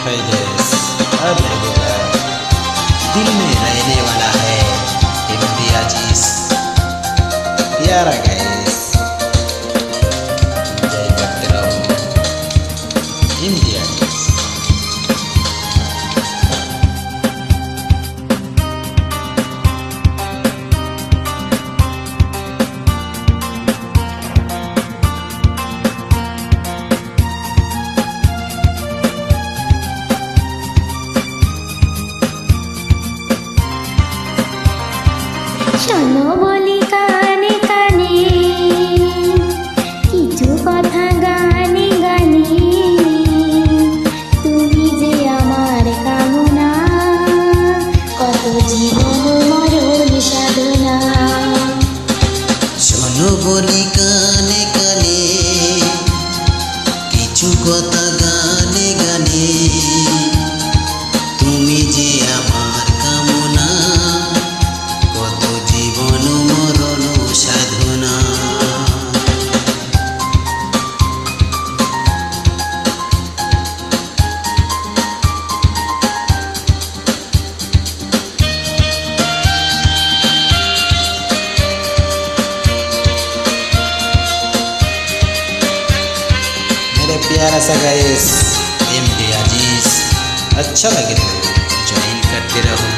है गैस अब लगेगा दिल में रहने वाला है इम्तियाजीस प्यारा गैस जय करते रहो इम्तियाजीस। শোনো বলি কানে কানে কিছু কথা গানে গানে তুমি যে আমার কামনা কত জীবন মরণ সাধনা। শোনো বলি কানে কানে কিছু কথা গানে গানে তুমি যে আমার কামনা কত জীবন মরণ সাধনা। मेरे प्यारा सा गैस इम्तियाजीस अच्छा लगे तो ज्वाइन करते रहो।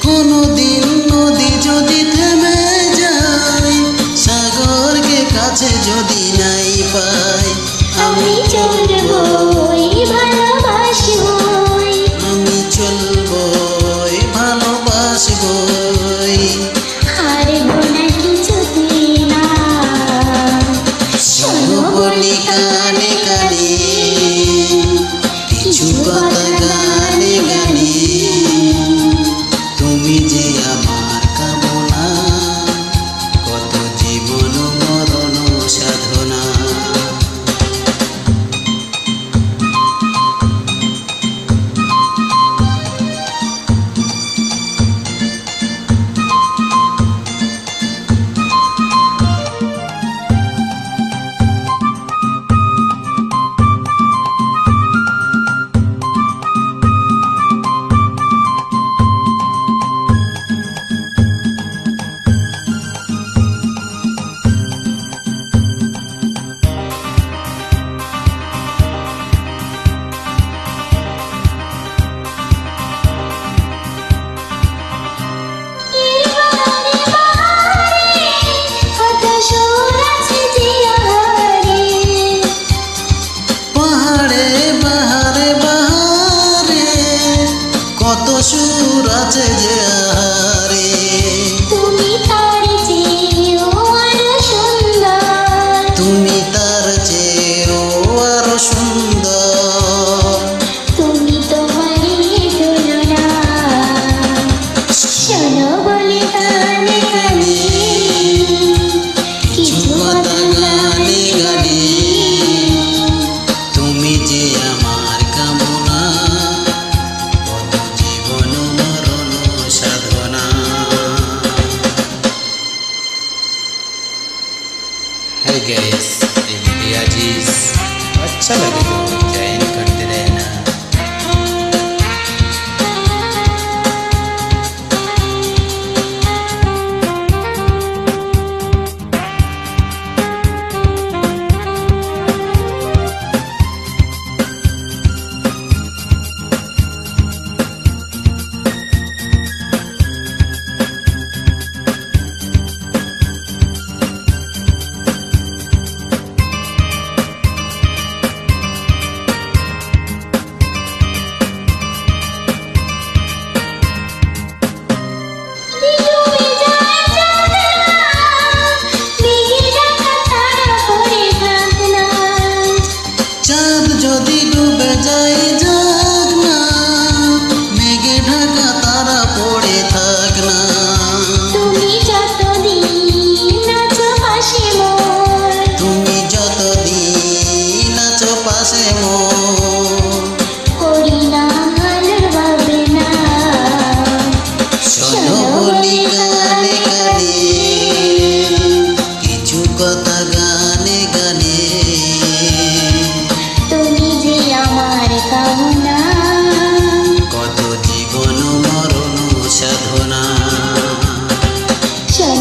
কোনদিন নদী যদি থেমে যায় সাগরকে কাছে যদি নাই পাই আমি চলবো ভালোবাসবো আমি চলবো ভালোবাসবো হারবো না কিছুতে না। শোনো বলি কানে কানে কিছু কথা গানে গানে তুমি যে আমার কামনা কত জীবন মরণ সাধনা।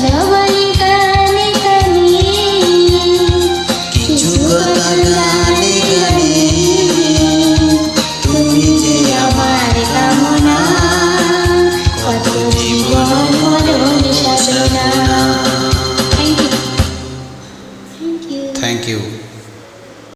ভালোবাসা